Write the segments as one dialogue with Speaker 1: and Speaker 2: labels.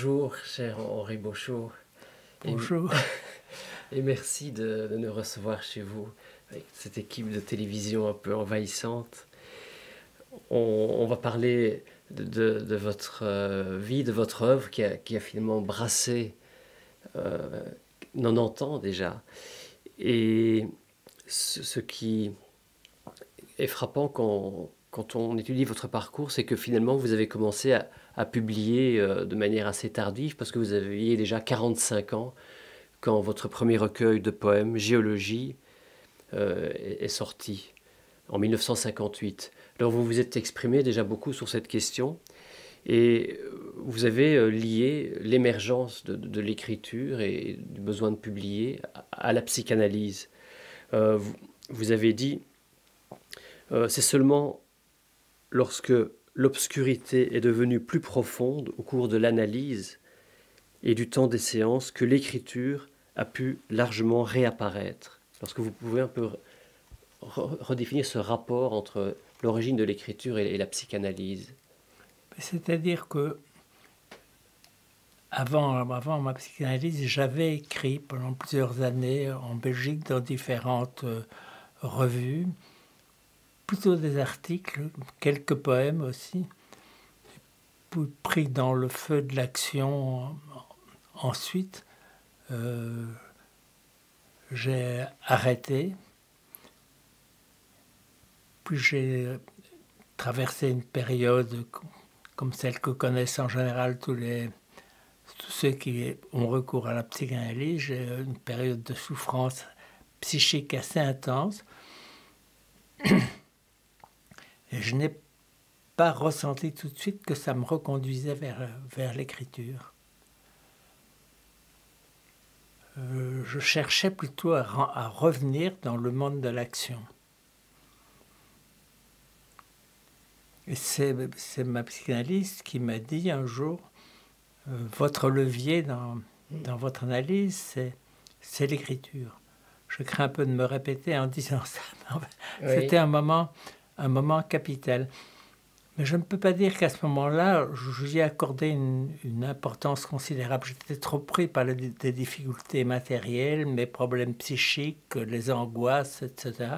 Speaker 1: Bonjour, cher Henri Beauchot.
Speaker 2: Bonjour.
Speaker 1: Et merci de nous recevoir chez vous, avec cette équipe de télévision un peu envahissante. On va parler de votre vie, de votre œuvre qui a finalement brassé 90 ans déjà. Et ce qui est frappant quand on étudie votre parcours, c'est que finalement vous avez commencé à publier de manière assez tardive, parce que vous aviez déjà 45 ans quand votre premier recueil de poèmes, Géologie, est sorti en 1958. Alors vous vous êtes exprimé déjà beaucoup sur cette question et vous avez lié l'émergence de l'écriture et du besoin de publier à la psychanalyse. Vous avez dit c'est seulement lorsque l'obscurité est devenue plus profonde au cours de l'analyse et du temps des séances que l'écriture a pu largement réapparaître. Lorsque vous pouvez un peu redéfinir ce rapport entre l'origine de l'écriture et la psychanalyse.
Speaker 2: C'est-à-dire que avant ma psychanalyse, j'avais écrit pendant plusieurs années en Belgique dans différentes revues, plutôt des articles, quelques poèmes aussi, puis pris dans le feu de l'action. Ensuite, j'ai arrêté, puis j'ai traversé une période comme celle que connaissent en général tous ceux qui ont recours à la psychanalyse. J'ai une période de souffrance psychique assez intense. Et je n'ai pas ressenti tout de suite que ça me reconduisait vers l'écriture. Je cherchais plutôt à revenir dans le monde de l'action. Et c'est ma psychanalyste qui m'a dit un jour, votre levier dans votre analyse, c'est l'écriture. Je crains un peu de me répéter en disant ça. Oui. C'était un moment capital. Mais je ne peux pas dire qu'à ce moment-là, j'y ai accordé une importance considérable. J'étais trop pris par des difficultés matérielles, mes problèmes psychiques, les angoisses, etc.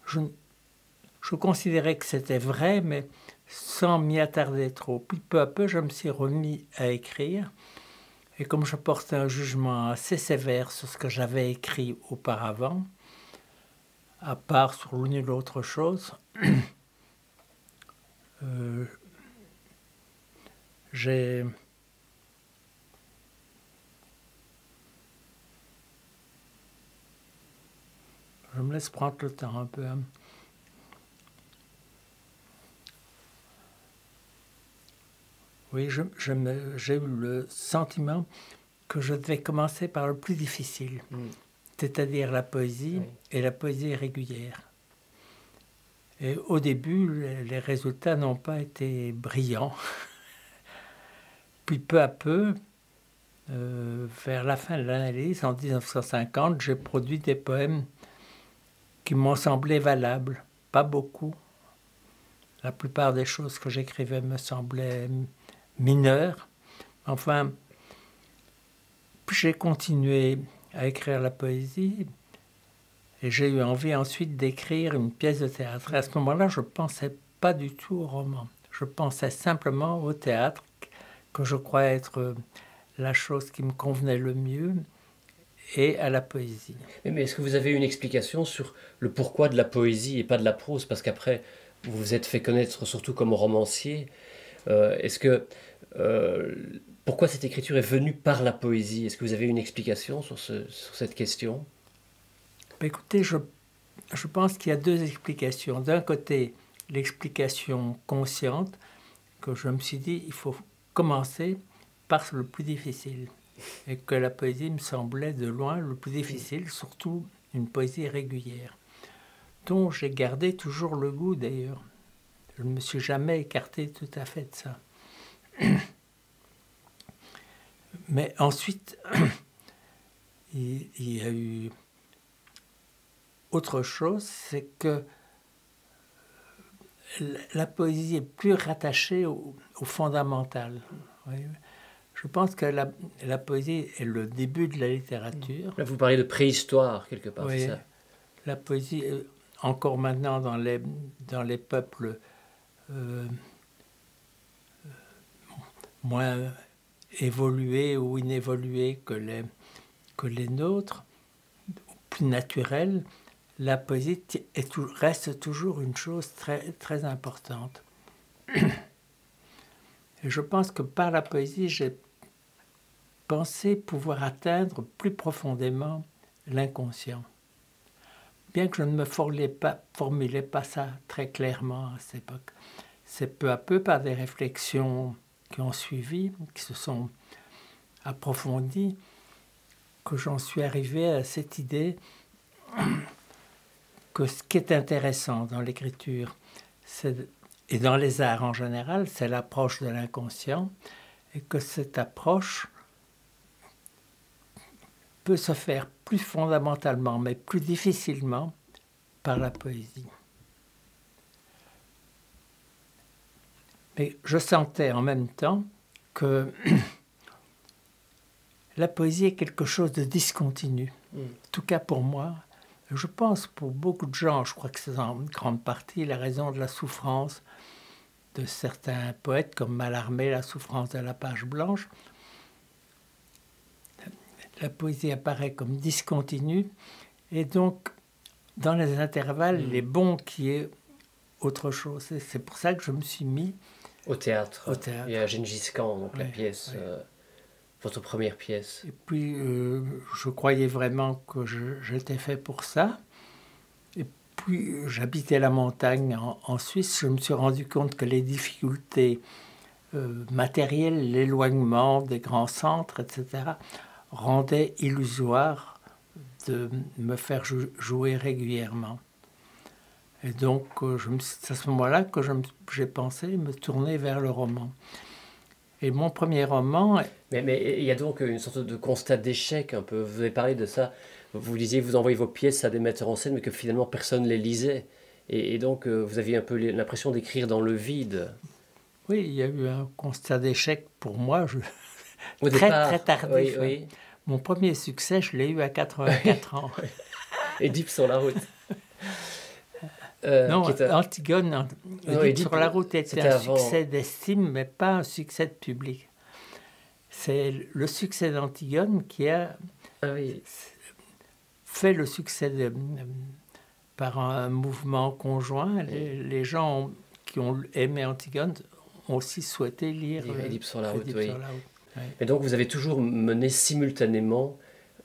Speaker 2: Je considérais que c'était vrai, mais sans m'y attarder trop. Puis peu à peu, je me suis remis à écrire. Et comme je portais un jugement assez sévère sur ce que j'avais écrit auparavant, à part sur l'une ou l'autre chose, je me laisse prendre le temps un peu. Oui, j'ai eu le sentiment que je devais commencer par le plus difficile, c'est-à-dire la poésie et la poésie régulière. Et au début, les résultats n'ont pas été brillants. Puis peu à peu, vers la fin de l'analyse, en 1950, j'ai produit des poèmes qui m'ont semblé valables. Pas beaucoup. La plupart des choses que j'écrivais me semblaient mineures. Enfin, j'ai continué à écrire la poésie et j'ai eu envie ensuite d'écrire une pièce de théâtre. À ce moment-là, je ne pensais pas du tout au roman. Je pensais simplement au théâtre, que je croyais être la chose qui me convenait le mieux, et à la poésie.
Speaker 1: Mais est-ce que vous avez une explication sur le pourquoi de la poésie et pas de la prose? Parce qu'après, vous vous êtes fait connaître surtout comme romancier. Pourquoi cette écriture est venue par la poésie? Est-ce que vous avez une explication sur cette question?
Speaker 2: Écoutez, je pense qu'il y a deux explications. D'un côté, l'explication consciente, que je me suis dit, il faut commencer par le plus difficile. Et que la poésie me semblait de loin le plus difficile, surtout une poésie régulière, dont j'ai gardé toujours le goût d'ailleurs. Je ne me suis jamais écarté tout à fait de ça. Mais ensuite, il y a eu autre chose, c'est que la poésie est plus rattachée au fondamental. Je pense que la poésie est le début de la littérature.
Speaker 1: Là, vous parlez de préhistoire, quelque part,
Speaker 2: Oui,
Speaker 1: c'est ça?
Speaker 2: la poésie, encore maintenant dans les peuples moins évolués ou inévolués que les nôtres, plus naturels, la poésie reste toujours une chose très, très importante. Et je pense que par la poésie, j'ai pensé pouvoir atteindre plus profondément l'inconscient. Bien que je ne me formulais pas ça très clairement à cette époque. C'est peu à peu, par des réflexions qui ont suivi, qui se sont approfondies, que j'en suis arrivé à cette idée que ce qui est intéressant dans l'écriture, et dans les arts en général, c'est l'approche de l'inconscient, et que cette approche peut se faire plus fondamentalement, mais plus difficilement, par la poésie. Mais je sentais en même temps que la poésie est quelque chose de discontinu. En tout cas pour moi, je pense pour beaucoup de gens, je crois que c'est en grande partie la raison de la souffrance de certains poètes comme Mallarmé, la souffrance de la page blanche. La poésie apparaît comme discontinue et donc dans les intervalles, il est bon qu'il y ait autre chose. C'est pour ça que je me suis mis
Speaker 1: au théâtre.
Speaker 2: Au théâtre.
Speaker 1: Il y a Gengis Khan, donc la
Speaker 2: Ouais,
Speaker 1: pièce,
Speaker 2: ouais.
Speaker 1: votre première pièce.
Speaker 2: Et puis, je croyais vraiment que j'étais fait pour ça. Et puis, j'habitais la montagne en Suisse. Je me suis rendu compte que les difficultés matérielles, l'éloignement des grands centres, etc., rendaient illusoire de me faire jouer régulièrement. Et donc, c'est à ce moment-là que j'ai pensé me tourner vers le roman. Et mon premier roman...
Speaker 1: Mais il y a donc une sorte de constat d'échec un peu. Vous avez parlé de ça. Vous disiez que vous envoyez vos pièces à des metteurs en scène, mais que finalement personne ne les lisait. Et donc, vous aviez un peu l'impression d'écrire dans le vide.
Speaker 2: Oui, il y a eu un constat d'échec pour moi,
Speaker 1: Au
Speaker 2: très,
Speaker 1: départ,
Speaker 2: très tardif.
Speaker 1: oui, oui.
Speaker 2: Mon premier succès, je l'ai eu à 84 ans.
Speaker 1: Édipe sur la route.
Speaker 2: Non, Antigone, Édipe sur la route était un succès d'estime, mais pas un succès de public. C'est le succès d'Antigone qui a fait le succès par un mouvement conjoint. Les gens qui ont aimé Antigone ont aussi souhaité lire
Speaker 1: Édipe sur la route.
Speaker 2: Édipe sur la route. Oui.
Speaker 1: Et donc vous avez toujours mené simultanément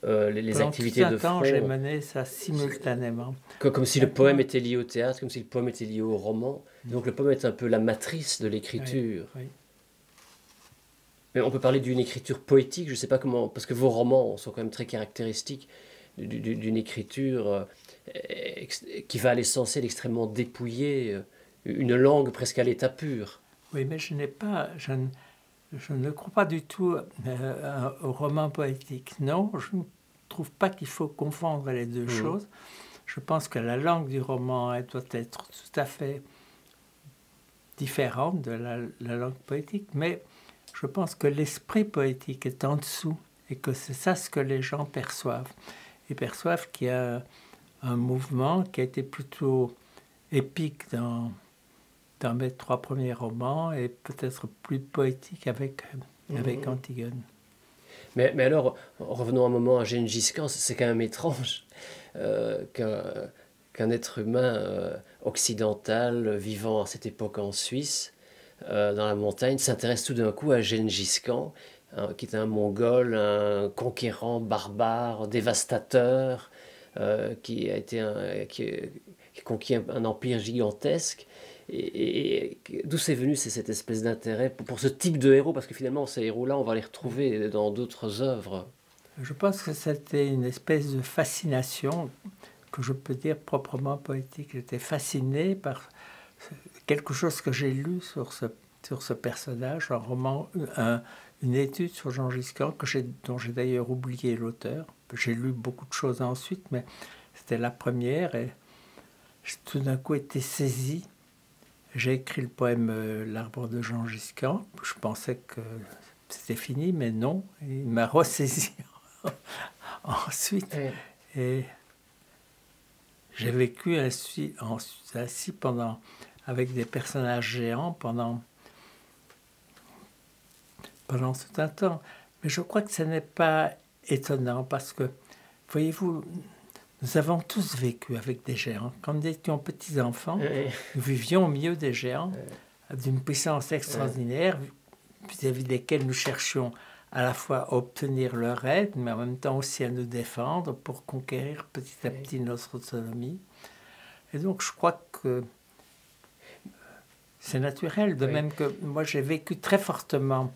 Speaker 1: les activités de front.
Speaker 2: J'ai mené ça simultanément.
Speaker 1: Comme si le poème était lié au théâtre, comme si le poème était lié au roman. Donc le poème est un peu la matrice de l'écriture.
Speaker 2: Oui, oui.
Speaker 1: Mais on peut parler d'une écriture poétique, je ne sais pas comment, parce que vos romans sont quand même très caractéristiques d'une écriture qui va à l'essentiel extrêmement dépouillée, une langue presque à l'état pur.
Speaker 2: Oui, mais je ne crois pas du tout au roman poétique. Non, je ne trouve pas qu'il faut confondre les deux choses. Je pense que la langue du roman elle doit être tout à fait différente de la langue poétique, mais je pense que l'esprit poétique est en dessous et que c'est ça ce que les gens perçoivent. Ils perçoivent qu'il y a un mouvement qui a été plutôt épique dans mes 3 premiers romans et peut-être plus poétique avec Antigone.
Speaker 1: Mais alors, revenons un moment à Gengis Khan, c'est quand même étrange qu'un être humain occidental vivant à cette époque en Suisse, dans la montagne, s'intéresse tout d'un coup à Gengis Khan, qui est un Mongol, un conquérant barbare, dévastateur, qui a conquis un empire gigantesque. Et d'où c'est venu cette espèce d'intérêt pour ce type de héros? Parce que finalement, ces héros-là, on va les retrouver dans d'autres œuvres.
Speaker 2: Je pense que c'était une espèce de fascination que je peux dire proprement poétique. J'étais fasciné par quelque chose que j'ai lu sur ce personnage, un roman, une étude sur Gengis Khan dont j'ai d'ailleurs oublié l'auteur. J'ai lu beaucoup de choses ensuite, mais c'était la première et j'ai tout d'un coup été saisi. J'ai écrit le poème L'arbre de Gengis Khan. Je pensais que c'était fini, mais non. Il m'a ressaisi ensuite. Et j'ai vécu ainsi avec des personnages géants pendant tout un temps. Mais je crois que ce n'est pas étonnant parce que, voyez-vous, nous avons tous vécu avec des géants. Quand nous étions petits-enfants, nous vivions au milieu des géants d'une puissance extraordinaire vis-à-vis desquels nous cherchions à la fois à obtenir leur aide, mais en même temps aussi à nous défendre pour conquérir petit à petit notre autonomie. Et donc je crois que c'est naturel, de même que moi j'ai vécu très fortement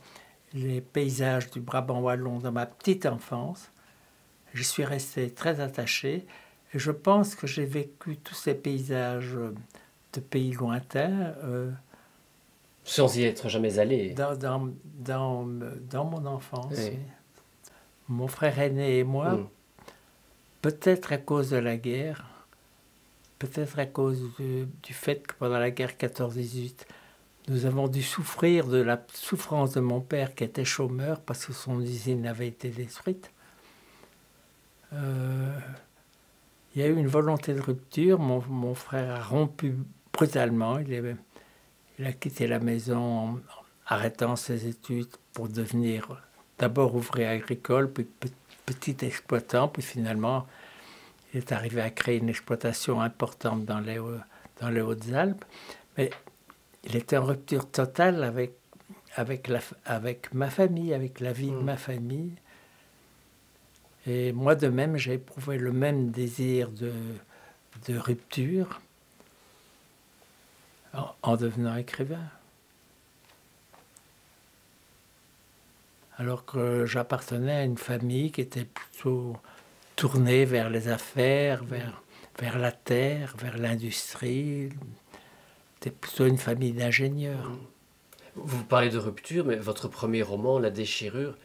Speaker 2: les paysages du Brabant wallon dans ma petite enfance. Je suis resté très attaché et je pense que j'ai vécu tous ces paysages de pays lointains
Speaker 1: sans y être jamais allé.
Speaker 2: Dans mon enfance. Oui. Mon frère aîné et moi, peut-être à cause de la guerre, peut-être à cause du fait que pendant la guerre 14-18, nous avons dû souffrir de la souffrance de mon père qui était chômeur parce que son usine avait été détruite. Il y a eu une volonté de rupture. Mon frère a rompu brutalement. Il a quitté la maison en arrêtant ses études pour devenir d'abord ouvrier agricole, puis petit exploitant, puis finalement il est arrivé à créer une exploitation importante dans les Hautes-Alpes. Mais il était en rupture totale avec ma famille, avec la vie de ma famille. Et moi de même, j'ai éprouvé le même désir de rupture en devenant écrivain. Alors que j'appartenais à une famille qui était plutôt tournée vers les affaires, vers la terre, vers l'industrie. C'était plutôt une famille d'ingénieurs.
Speaker 1: Vous parlez de rupture, mais votre premier roman, La Déchirure,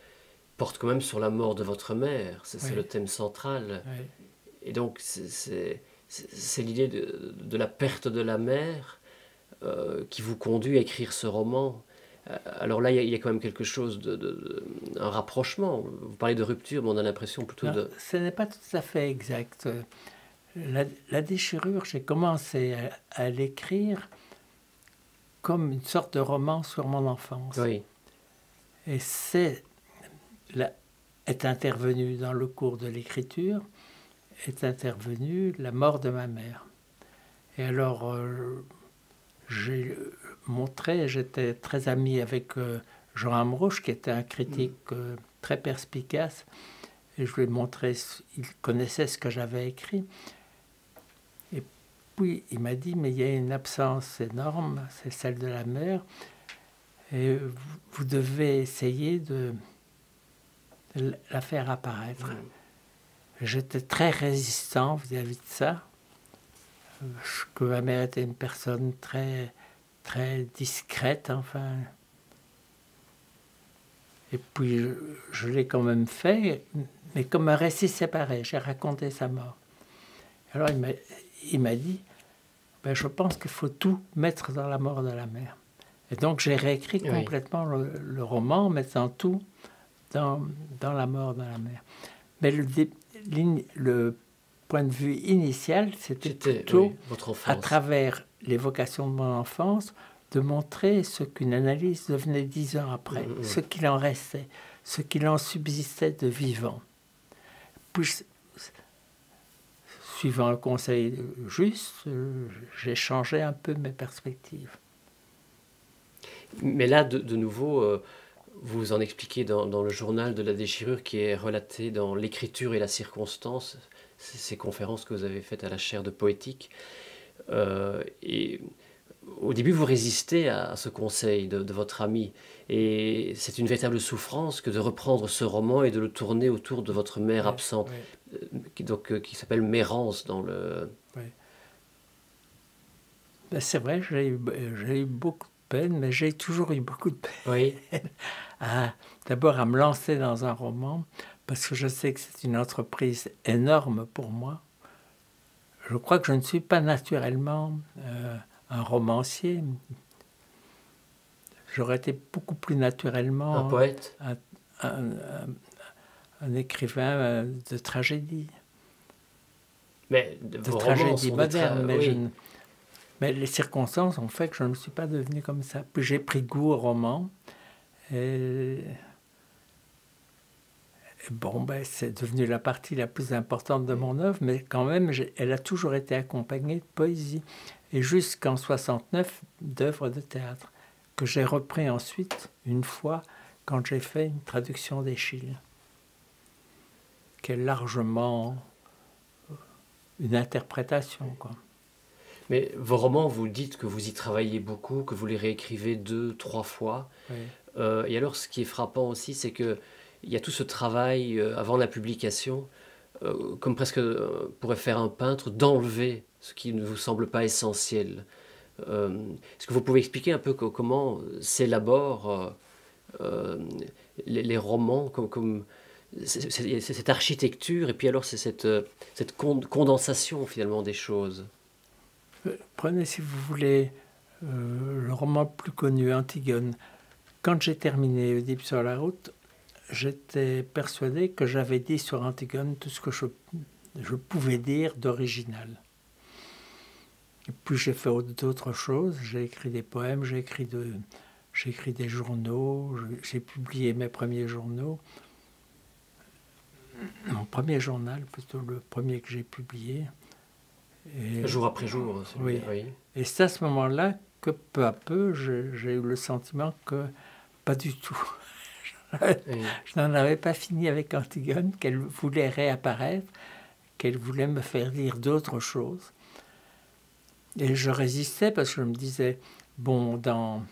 Speaker 1: porte quand même sur la mort de votre mère. C'est le thème central. Oui. Et donc, c'est l'idée de la perte de la mère qui vous conduit à écrire ce roman. Alors là, il y a quand même quelque chose un rapprochement. Vous parlez de rupture, mais on a l'impression plutôt
Speaker 2: non, ce n'est pas tout à fait exact. La Déchirure, j'ai commencé à l'écrire comme une sorte de roman sur mon enfance.
Speaker 1: Oui.
Speaker 2: Et est intervenu dans le cours de l'écriture, est intervenue la mort de ma mère. Et alors, j'étais très ami avec Jean Amrouche, qui était un critique très perspicace, et je lui ai montré, il connaissait ce que j'avais écrit. Et puis il m'a dit, mais il y a une absence énorme, c'est celle de la mère, et vous devez essayer de la faire apparaître. J'étais très résistant vis-à-vis de ça, que ma mère était une personne très, très discrète, enfin. Et puis je l'ai quand même fait, mais comme un récit séparé, j'ai raconté sa mort. Alors il m'a dit, ben, je pense qu'il faut tout mettre dans la mort de la mère. Et donc j'ai réécrit complètement le roman en mettant tout dans la mort de la mère. Mais le point de vue initial, c'était plutôt, à travers l'évocation de mon enfance, de montrer ce qu'une analyse devenait 10 ans après, ce qu'il en restait, ce qu'il en subsistait de vivant. Puis, suivant le conseil juste, j'ai changé un peu mes perspectives.
Speaker 1: Mais là, de nouveau, vous en expliquez dans le journal de La Déchirure qui est relaté dans l'écriture et la circonstance, ces conférences que vous avez faites à la chaire de poétique. Et au début, vous résistez à ce conseil de votre ami. Et c'est une véritable souffrance que de reprendre ce roman et de le tourner autour de votre mère absente, qui s'appelle Mérance dans le... Oui.
Speaker 2: Ben, c'est vrai, j'ai eu beaucoup de peine, mais j'ai toujours eu beaucoup de peine.
Speaker 1: Oui.
Speaker 2: D'abord à me lancer dans un roman, parce que je sais que c'est une entreprise énorme pour moi. Je crois que je ne suis pas naturellement un romancier. j'aurais été beaucoup plus
Speaker 1: Un
Speaker 2: naturellement
Speaker 1: poète?
Speaker 2: un, un- un écrivain de tragédie,
Speaker 1: Mais
Speaker 2: de
Speaker 1: vos romans
Speaker 2: tragédie
Speaker 1: sont des
Speaker 2: moderne.
Speaker 1: oui.
Speaker 2: Mais les circonstances ont fait que je ne suis pas devenu comme ça. Puis j'ai pris goût au roman. Et bon, ben, c'est devenu la partie la plus importante de mon œuvre, mais quand même, elle a toujours été accompagnée de poésie. Et jusqu'en 69, d'œuvres de théâtre, que j'ai repris ensuite, une fois, quand j'ai fait une traduction d'Eschyle, qui est largement une interprétation, quoi.
Speaker 1: Mais vos romans, vous dites que vous y travaillez beaucoup, que vous les réécrivez 2, 3 fois.
Speaker 2: Oui.
Speaker 1: Et alors, ce qui est frappant aussi, c'est que il y a tout ce travail avant la publication, comme presque pourrait faire un peintre, d'enlever ce qui ne vous semble pas essentiel. Est-ce que vous pouvez expliquer un peu comment s'élaborent les romans, comme c'est cette architecture, et puis alors c'est cette condensation finalement des choses.
Speaker 2: Prenez, si vous voulez, le roman le plus connu, Antigone. Quand j'ai terminé Oedipe sur la route, j'étais persuadé que j'avais dit sur Antigone tout ce que je pouvais dire d'original. Et puis j'ai fait d'autres choses, j'ai écrit des poèmes, j'ai écrit des journaux, j'ai publié mes premiers journaux. Mon premier journal, plutôt le premier que j'ai publié. Et,
Speaker 1: Jour après jour,
Speaker 2: oui.
Speaker 1: oui.
Speaker 2: Et c'est à ce moment-là que peu à peu, j'ai eu le sentiment que pas du tout.
Speaker 1: Oui.
Speaker 2: Je n'en avais pas fini avec Antigone, qu'elle voulait réapparaître, qu'elle voulait me faire dire d'autres choses. Et je résistais parce que je me disais, bon, dans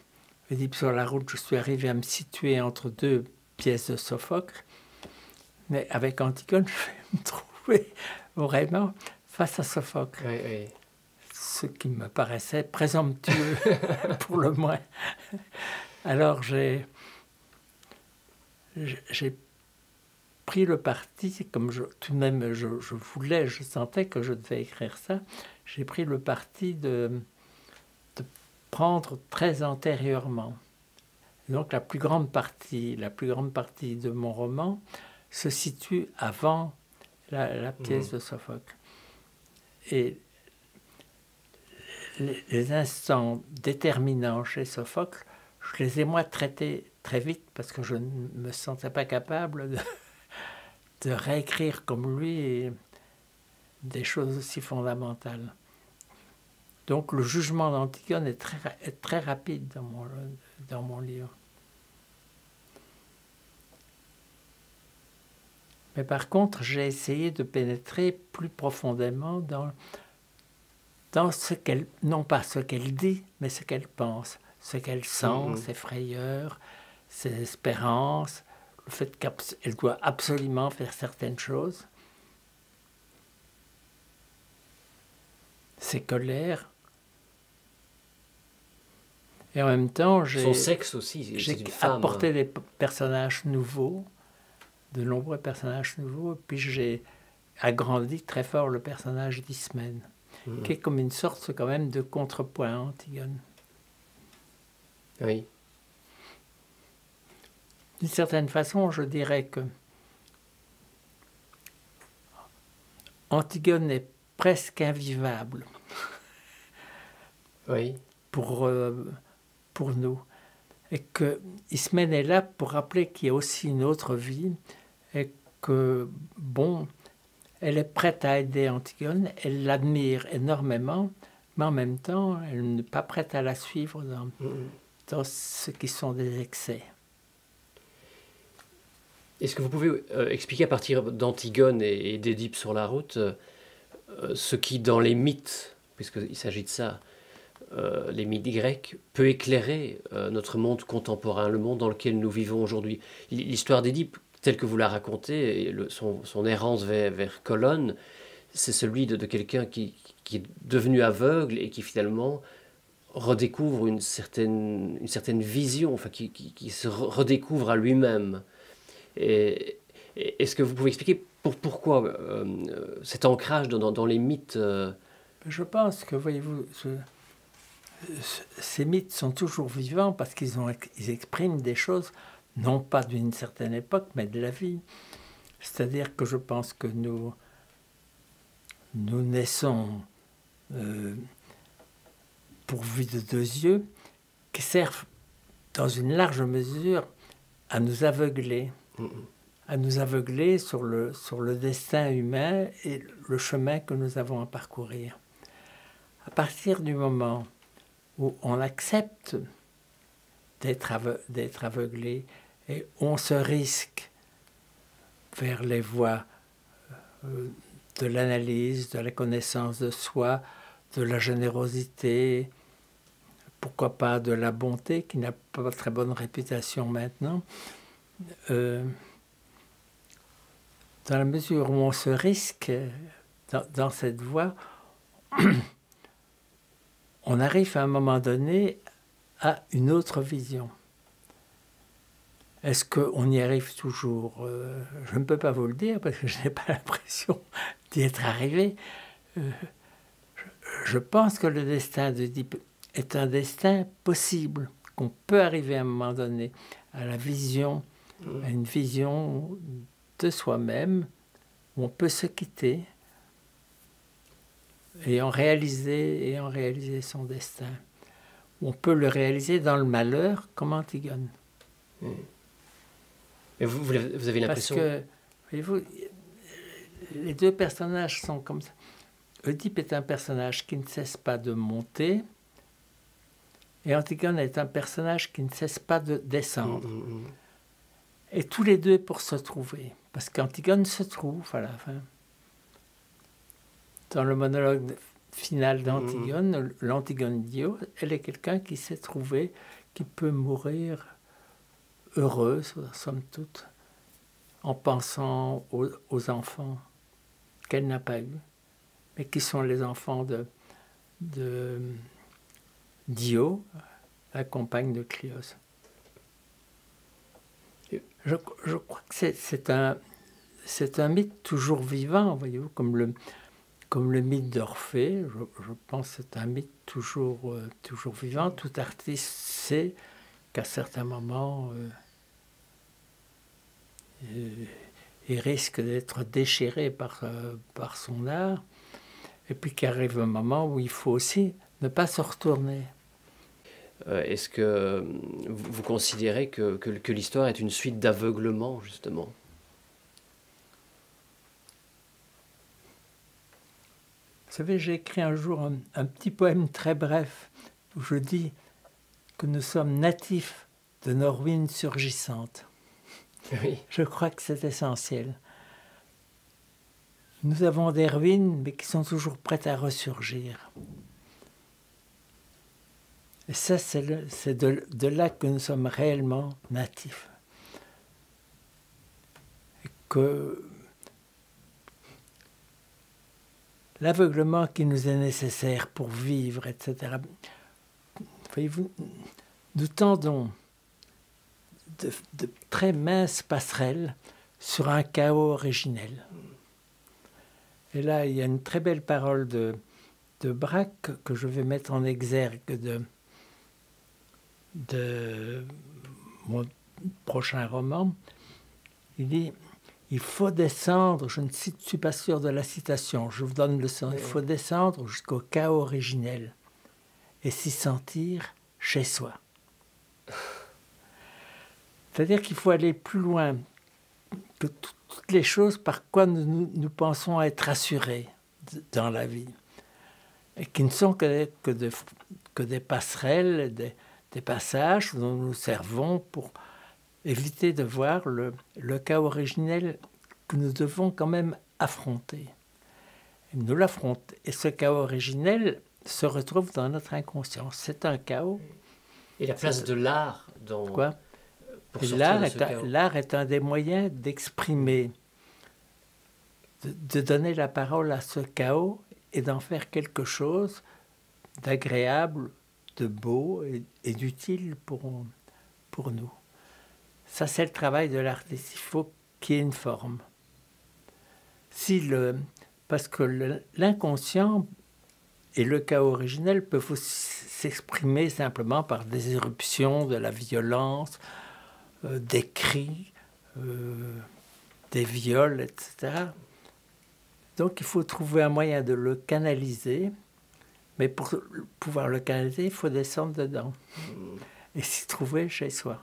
Speaker 2: Oedipe sur la route, je suis arrivé à me situer entre deux pièces de Sophocle, mais avec Antigone, je vais me trouver vraiment face à Sophocle.
Speaker 1: Oui, oui.
Speaker 2: Ce qui me paraissait présomptueux, pour le moins. Alors j'ai pris le parti, comme tout de même je voulais, je sentais que je devais écrire ça, j'ai pris le parti de prendre très antérieurement. Donc la plus grande partie de mon roman se situe avant la pièce de Sophocle. Et les instants déterminants chez Sophocle, je les ai moi traités très vite parce que je ne me sentais pas capable de réécrire comme lui des choses aussi fondamentales. Donc le jugement d'Antigone est très rapide dans mon livre. Mais par contre, j'ai essayé de pénétrer plus profondément dans ce qu'elle, non pas ce qu'elle dit, mais ce qu'elle pense, ce qu'elle sent, ses frayeurs, ses espérances, le fait qu'elle doit absolument faire certaines choses, ses colères. Et en même temps,
Speaker 1: Son sexe aussi,
Speaker 2: j'ai
Speaker 1: c'est une femme.
Speaker 2: apporté des personnages nouveaux, de nombreux personnages nouveaux, et puis j'ai agrandi très fort le personnage d'Ismène, qui est comme une sorte quand même de contrepoint à Antigone.
Speaker 1: Oui.
Speaker 2: D'une certaine façon, je dirais que Antigone est presque invivable.
Speaker 1: Oui.
Speaker 2: Pour nous. Et que Ismène est là pour rappeler qu'il y a aussi une autre vie et que, bon, elle est prête à aider Antigone, elle l'admire énormément, mais en même temps, elle n'est pas prête à la suivre dans ce qui sont des excès.
Speaker 1: Est-ce que vous pouvez expliquer à partir d'Antigone et d'Édipe sur la route ce qui, dans les mythes, puisqu'il s'agit de ça, les mythes grecs, peut éclairer notre monde contemporain, le monde dans lequel nous vivons aujourd'hui? L'histoire d'Édipe, telle que vous la racontez, et son errance vers Colonne, c'est celui de quelqu'un qui est devenu aveugle et qui finalement redécouvre une certaine vision, enfin qui se redécouvre à lui-même. Et est-ce que vous pouvez expliquer pourquoi cet ancrage dans les mythes
Speaker 2: Je pense que, voyez-vous, ces mythes sont toujours vivants parce ils expriment des choses, non pas d'une certaine époque, mais de la vie. C'est-à-dire que je pense que nous naissons pourvus de deux yeux qui servent dans une large mesure à nous aveugler. À nous aveugler sur le destin humain et le chemin que nous avons à parcourir. À partir du moment où on accepte d'être aveuglé et on se risque vers les voies de l'analyse, de la connaissance de soi, de la générosité, pourquoi pas de la bonté, qui n'a pas très bonne réputation maintenant, dans la mesure où on se risque dans cette voie, on arrive à un moment donné à une autre vision. Est-ce qu'on y arrive toujours? Je ne peux pas vous le dire parce que je n'ai pas l'impression d'y être arrivé. Je pense que le destin d'Oedipe est un destin possible, qu'on peut arriver à un moment donné à la vision, à une vision de soi-même, où on peut se quitter et en réaliser son destin. On peut le réaliser dans le malheur comme Antigone.
Speaker 1: Et vous avez l'impression...
Speaker 2: Parce que, voyez-vous, les deux personnages sont comme ça. Oedipe est un personnage qui ne cesse pas de monter, et Antigone est un personnage qui ne cesse pas de descendre. Et tous les deux pour se trouver. Parce qu'Antigone se trouve à la fin. Dans le monologue final d'Antigone, l'Antigone d'Io, elle est quelqu'un qui s'est trouvé, qui peut mourir heureuse, somme toute, en pensant aux enfants qu'elle n'a pas eus, mais qui sont les enfants d'Io, la compagne de Cléos. Je crois que c'est un mythe toujours vivant, voyez-vous, comme le mythe d'Orphée. Je pense que c'est un mythe toujours vivant. Tout artiste sait qu'à certains moments, il risque d'être déchiré par son art, et puis qu'arrive un moment où il faut aussi ne pas se retourner.
Speaker 1: Est-ce que vous considérez que l'histoire est une suite d'aveuglement, justement?
Speaker 2: Vous savez, j'ai écrit un jour un petit poème très bref où je dis que nous sommes natifs de nos ruines surgissantes.
Speaker 1: Oui.
Speaker 2: Je crois que c'est essentiel. Nous avons des ruines, mais qui sont toujours prêtes à ressurgir. Et ça, c'est de là que nous sommes réellement natifs. Et que l'aveuglement qui nous est nécessaire pour vivre, etc. Voyez-vous, nous tendons de très minces passerelles sur un chaos originel. Et là, il y a une très belle parole de Braque que je vais mettre en exergue de mon prochain roman. Il dit: il faut descendre, je ne suis pas sûr de la citation, je vous donne le sens, il faut descendre jusqu'au chaos originel et s'y sentir chez soi. C'est-à-dire qu'il faut aller plus loin que toutes les choses par quoi nous pensons être assurés dans la vie, et qui ne sont que des passerelles, des passages dont nous servons pour éviter de voir le cas originel que nous devons quand même affronter. Et nous l'affrontons. Et ce chaos originel se retrouve dans notre inconscience. C'est un chaos.
Speaker 1: Et la place de l'art dans...
Speaker 2: Quoi? L'art est un des moyens d'exprimer, de donner la parole à ce chaos et d'en faire quelque chose d'agréable, de beau et d'utile pour nous. Ça, c'est le travail de l'artiste. Il faut qu'il y ait une forme. Parce que l'inconscient Et le chaos originel peut aussi s'exprimer simplement par des éruptions, de la violence, des cris, des viols, etc. Donc il faut trouver un moyen de le canaliser, mais pour pouvoir le canaliser, il faut descendre dedans et s'y trouver chez soi.